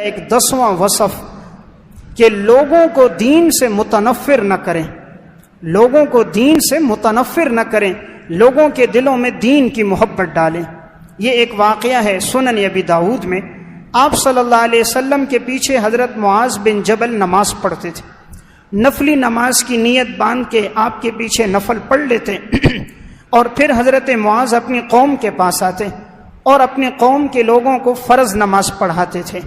ایک 10واں وصف کہ لوگوں کو دین سے متنفر نہ کریں، لوگوں کو دین سے متنفر نہ کریں، لوگوں کے دلوں میں دین کی محبت ڈالیں۔ یہ ایک واقعہ ہے سنن ابی داؤد میں، آپ صلی اللہ علیہ وسلم کے پیچھے حضرت معاذ بن جبل نماز پڑھتے تھے، نفلی نماز کی نیت باندھ کے آپ کے پیچھے نفل پڑھ لیتے اور پھر حضرت معاذ اپنی قوم کے پاس آتے اور اپنی قوم کے لوگوں کو فرض نماز پڑھاتے تھے۔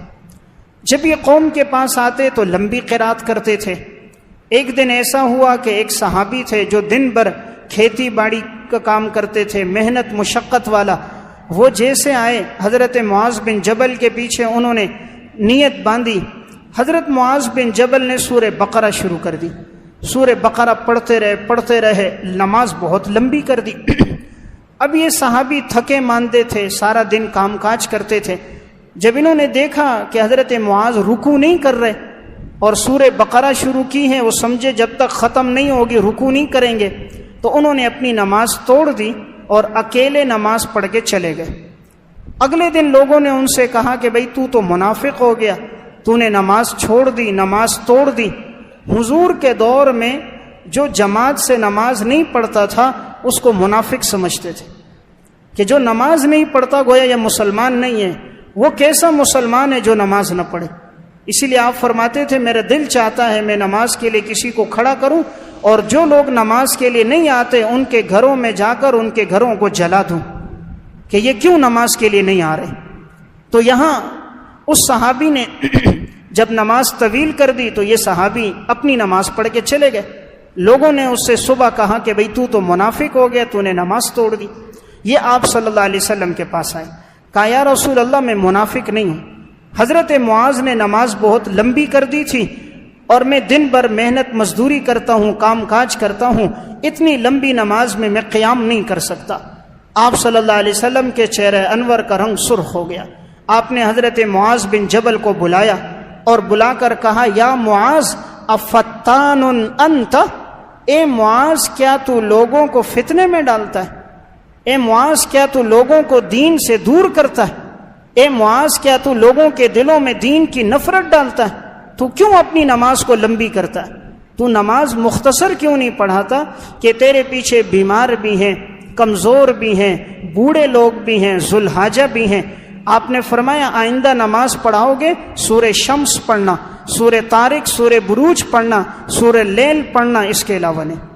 جب یہ قوم کے پاس آتے تو لمبی قرات کرتے تھے۔ ایک دن ایسا ہوا کہ ایک صحابی تھے جو دن بھر کھیتی باڑی کا کام کرتے تھے، محنت مشقت والا، وہ جیسے آئے حضرت معاذ بن جبل کے پیچھے انہوں نے نیت باندھی، حضرت معاذ بن جبل نے سورہ بقرہ شروع کر دی، سورہ بقرہ پڑھتے رہے، نماز بہت لمبی کر دی۔ اب یہ صحابی تھکے ماندے تھے، سارا دن کام کاج کرتے تھے، جب انہوں نے دیکھا کہ حضرت معاذ رکوع نہیں کر رہے اور سورہ بقرہ شروع کی ہیں، وہ سمجھے جب تک ختم نہیں ہوگی رکوع نہیں کریں گے، تو انہوں نے اپنی نماز توڑ دی اور اکیلے نماز پڑھ کے چلے گئے۔ اگلے دن لوگوں نے ان سے کہا کہ بھئی تو منافق ہو گیا، تو نے نماز چھوڑ دی، نماز توڑ دی۔ حضور کے دور میں جو جماعت سے نماز نہیں پڑھتا تھا اس کو منافق سمجھتے تھے کہ جو نماز نہیں پڑھتا گویا یہ مسلمان نہیں ہے، وہ کیسا مسلمان ہے جو نماز نہ پڑھے۔ اسی لیے آپ فرماتے تھے میرا دل چاہتا ہے میں نماز کے لیے کسی کو کھڑا کروں اور جو لوگ نماز کے لیے نہیں آتے ان کے گھروں میں جا کر ان کے گھروں کو جلا دوں کہ یہ کیوں نماز کے لیے نہیں آ رہے۔ تو یہاں اس صحابی نے جب نماز طویل کر دی تو یہ صحابی اپنی نماز پڑھ کے چلے گئے۔ لوگوں نے اس سے صبح کہا کہ بھئی تو منافق ہو گیا، تو نے نماز توڑ دی۔ یہ آپ صلی اللہ علیہ وسلم کے پاس آئے، کہا یا رسول اللہ میں منافق نہیں ہوں، حضرت معاذ نے نماز بہت لمبی کر دی تھی اور میں دن بھر محنت مزدوری کرتا ہوں، کام کاج کرتا ہوں، اتنی لمبی نماز میں قیام نہیں کر سکتا۔ آپ صلی اللہ علیہ وسلم کے چہرہ انور کا رنگ سرخ ہو گیا۔ آپ نے حضرت معاذ بن جبل کو بلایا اور بلا کر کہا یا معاذ افتان انت، اے معاذ کیا تو لوگوں کو فتنے میں ڈالتا ہے؟ اے معاذ کیا تو لوگوں کو دین سے دور کرتا ہے؟ اے معاذ کیا تو لوگوں کے دلوں میں دین کی نفرت ڈالتا ہے؟ تو کیوں اپنی نماز کو لمبی کرتا ہے؟ تو نماز مختصر کیوں نہیں پڑھاتا کہ تیرے پیچھے بیمار بھی ہیں، کمزور بھی ہیں، بوڑھے لوگ بھی ہیں، ذوالحاجہ بھی ہیں۔ آپ نے فرمایا آئندہ نماز پڑھاؤ گے سورہ شمس پڑھنا، سورہ طارق، سورہ بروج پڑھنا، سورہ لیل پڑھنا، اس کے علاوہ نہیں۔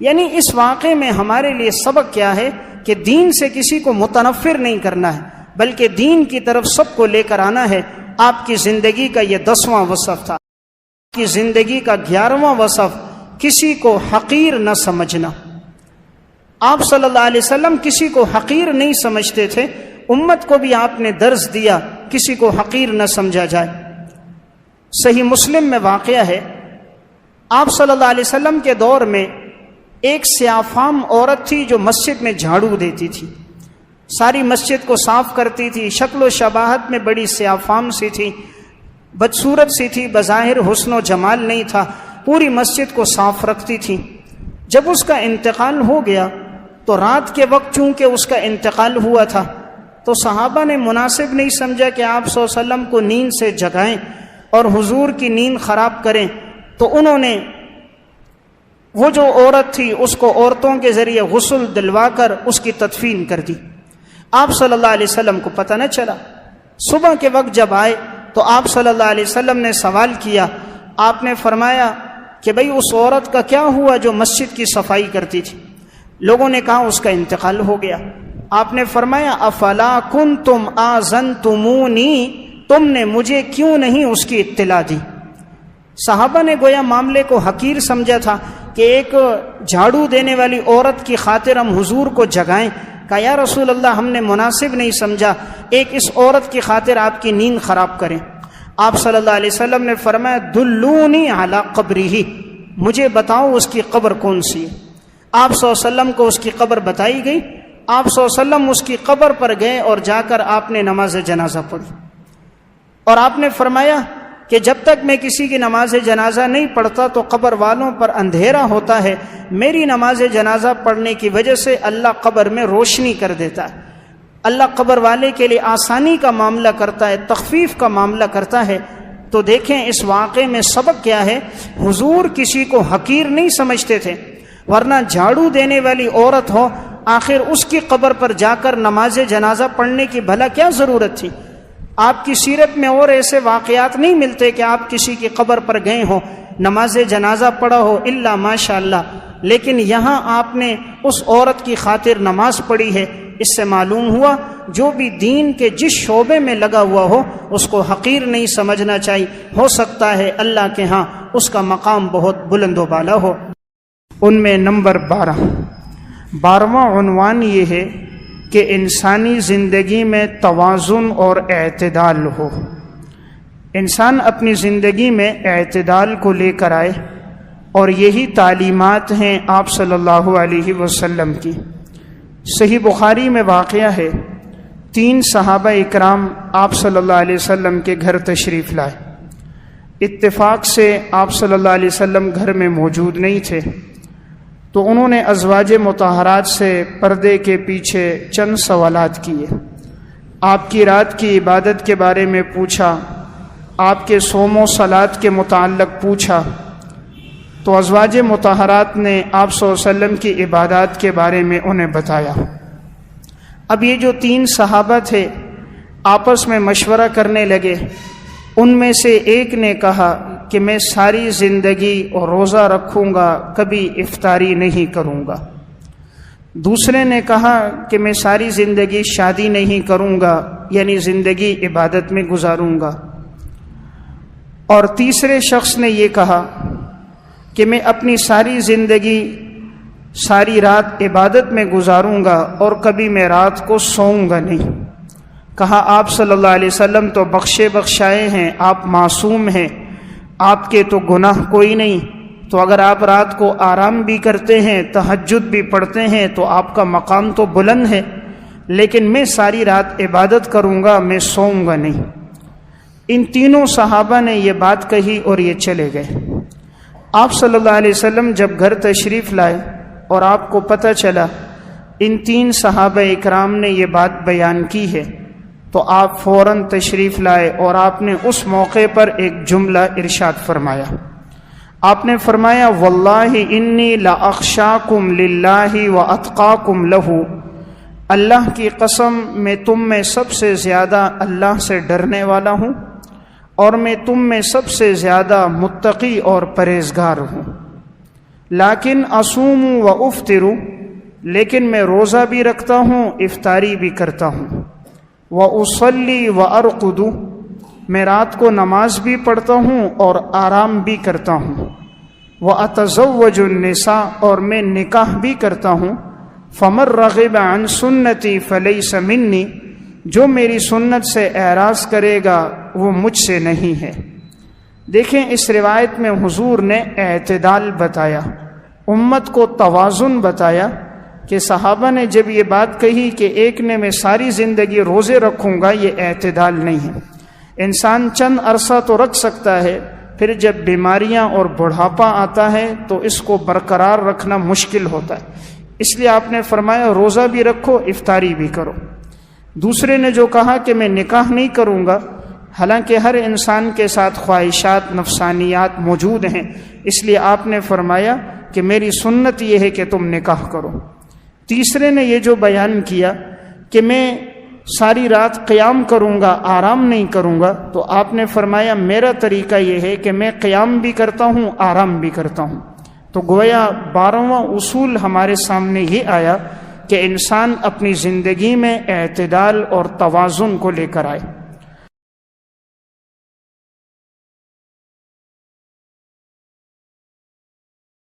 یعنی اس واقعے میں ہمارے لیے سبق کیا ہے کہ دین سے کسی کو متنفر نہیں کرنا ہے بلکہ دین کی طرف سب کو لے کر آنا ہے۔ آپ کی زندگی کا یہ 10واں وصف تھا۔ آپ کی زندگی کا 11واں وصف کسی کو حقیر نہ سمجھنا۔ آپ صلی اللہ علیہ وسلم کسی کو حقیر نہیں سمجھتے تھے، امت کو بھی آپ نے درس دیا کسی کو حقیر نہ سمجھا جائے۔ صحیح مسلم میں واقعہ ہے، آپ صلی اللہ علیہ وسلم کے دور میں ایک سیاہ فام عورت تھی جو مسجد میں جھاڑو دیتی تھی، ساری مسجد کو صاف کرتی تھی، شکل و شباہت میں بڑی سیاہ فام سی تھی، بدصورت سی تھی، بظاہر حسن و جمال نہیں تھا، پوری مسجد کو صاف رکھتی تھی۔ جب اس کا انتقال ہو گیا تو رات کے وقت چونکہ اس کا انتقال ہوا تھا تو صحابہ نے مناسب نہیں سمجھا کہ آپ صلی اللہ علیہ وسلم کو نیند سے جگائیں اور حضور کی نیند خراب کریں، تو انہوں نے وہ جو عورت تھی اس کو عورتوں کے ذریعے غسل دلوا کر اس کی تدفین کر دی۔ آپ صلی اللہ علیہ وسلم کو پتہ نہ چلا۔ صبح کے وقت جب آئے تو آپ صلی اللہ علیہ وسلم نے سوال کیا، آپ نے فرمایا کہ بھئی اس عورت کا کیا ہوا جو مسجد کی صفائی کرتی تھی؟ لوگوں نے کہا اس کا انتقال ہو گیا۔ آپ نے فرمایا افلا کنتم آذنتمونی، تم نے مجھے کیوں نہیں اس کی اطلاع دی؟ صحابہ نے گویا معاملے کو حقیر سمجھا تھا کہ ایک جھاڑو دینے والی عورت کی خاطر ہم حضور کو جگائیں۔ کہا یا رسول اللہ ہم نے مناسب نہیں سمجھا ایک اس عورت کی خاطر آپ کی نیند خراب کریں۔ آپ صلی اللہ علیہ وسلم نے فرمایا دلونی علی قبرہ، مجھے بتاؤ اس کی قبر کون سی ہے۔ آپ صلی اللہ علیہ وسلم کو اس کی قبر بتائی گئی، آپ صلی اللہ علیہ وسلم اس کی قبر پر گئے اور جا کر آپ نے نماز جنازہ پڑھی اور آپ نے فرمایا کہ جب تک میں کسی کی نماز جنازہ نہیں پڑھتا تو قبر والوں پر اندھیرا ہوتا ہے، میری نماز جنازہ پڑھنے کی وجہ سے اللہ قبر میں روشنی کر دیتا ہے۔ اللہ قبر والے کے لیے آسانی کا معاملہ کرتا ہے، تخفیف کا معاملہ کرتا ہے، تو دیکھیں اس واقعے میں سبق کیا ہے۔ حضور کسی کو حقیر نہیں سمجھتے تھے، ورنہ جھاڑو دینے والی عورت ہو، آخر اس کی قبر پر جا کر نماز جنازہ پڑھنے کی بھلا کیا ضرورت تھی؟ آپ کی سیرت میں اور ایسے واقعات نہیں ملتے کہ آپ کسی کی قبر پر گئے ہو، نماز جنازہ پڑھا ہو، الا ماشاء اللہ، لیکن یہاں آپ نے اس عورت کی خاطر نماز پڑھی ہے۔ اس سے معلوم ہوا جو بھی دین کے جس شعبے میں لگا ہوا ہو اس کو حقیر نہیں سمجھنا چاہیے، ہو سکتا ہے اللہ کے ہاں اس کا مقام بہت بلند و بالا ہو۔ ان میں نمبر 12واں عنوان یہ ہے کہ انسانی زندگی میں توازن اور اعتدال ہو۔ انسان اپنی زندگی میں اعتدال کو لے کر آئے، اور یہی تعلیمات ہیں آپ صلی اللہ علیہ وسلم کی۔ صحیح بخاری میں واقعہ ہے، 3 صحابہ اکرام آپ صلی اللہ علیہ وسلم کے گھر تشریف لائے۔ اتفاق سے آپ صلی اللہ علیہ وسلم گھر میں موجود نہیں تھے، تو انہوں نے ازواج مطہرات سے پردے کے پیچھے چند سوالات کیے۔ آپ کی رات کی عبادت کے بارے میں پوچھا، آپ کے صوم و صلات کے متعلق پوچھا، تو ازواج مطہرات نے آپ صلی اللہ علیہ وسلم کی عبادات کے بارے میں انہیں بتایا۔ اب یہ جو 3 صحابہ تھے آپس میں مشورہ کرنے لگے۔ ان میں سے ایک نے کہا کہ میں ساری زندگی روزہ رکھوں گا، کبھی افطاری نہیں کروں گا۔ دوسرے نے کہا کہ میں ساری زندگی شادی نہیں کروں گا، یعنی زندگی عبادت میں گزاروں گا۔ اور تیسرے شخص نے یہ کہا کہ میں اپنی ساری زندگی ساری رات عبادت میں گزاروں گا اور کبھی میں رات کو سوؤں گا نہیں۔ کہا آپ صلی اللہ علیہ وسلم تو بخشے بخشائے ہیں، آپ معصوم ہیں، آپ کے تو گناہ کوئی نہیں، تو اگر آپ رات کو آرام بھی کرتے ہیں، تہجد بھی پڑھتے ہیں، تو آپ کا مقام تو بلند ہے، لیکن میں ساری رات عبادت کروں گا، میں سوؤں گا نہیں۔ ان تینوں صحابہ نے یہ بات کہی اور یہ چلے گئے۔ آپ صلی اللہ علیہ وسلم جب گھر تشریف لائے اور آپ کو پتہ چلا ان 3 صحابہ اکرام نے یہ بات بیان کی ہے، تو آپ فوراً تشریف لائے اور آپ نے اس موقع پر ایک جملہ ارشاد فرمایا۔ آپ نے فرمایا واللہ انی لاخشاکم للہ واتقاکم لہ، اللہ کی قسم میں تم میں سب سے زیادہ اللہ سے ڈرنے والا ہوں، اور میں تم میں سب سے زیادہ متقی اور پرہیزگار ہوں۔ لیکن اصوم و افطر، لیکن میں روزہ بھی رکھتا ہوں، افطاری بھی کرتا ہوں۔ واصلی وارقد، میں رات کو نماز بھی پڑھتا ہوں اور آرام بھی کرتا ہوں۔ واتزوج النساء، اور میں نکاح بھی کرتا ہوں۔ فمن رغب عن سنتی فلیس منی، جو میری سنت سے اعراض کرے گا وہ مجھ سے نہیں ہے۔ دیکھیں اس روایت میں حضور نے اعتدال بتایا، امت کو توازن بتایا، کہ صحابہ نے جب یہ بات کہی کہ ایک نے میں ساری زندگی روزے رکھوں گا، یہ اعتدال نہیں ہے۔ انسان چند عرصہ تو رکھ سکتا ہے، پھر جب بیماریاں اور بڑھاپا آتا ہے تو اس کو برقرار رکھنا مشکل ہوتا ہے۔ اس لیے آپ نے فرمایا روزہ بھی رکھو، افطاری بھی کرو۔ دوسرے نے جو کہا کہ میں نکاح نہیں کروں گا، حالانکہ ہر انسان کے ساتھ خواہشات نفسانیات موجود ہیں، اس لیے آپ نے فرمایا کہ میری سنت یہ ہے کہ تم نکاح کرو۔ تیسرے نے یہ جو بیان کیا کہ میں ساری رات قیام کروں گا، آرام نہیں کروں گا، تو آپ نے فرمایا میرا طریقہ یہ ہے کہ میں قیام بھی کرتا ہوں، آرام بھی کرتا ہوں۔ تو گویا 12واں اصول ہمارے سامنے یہ آیا کہ انسان اپنی زندگی میں اعتدال اور توازن کو لے کر آئے۔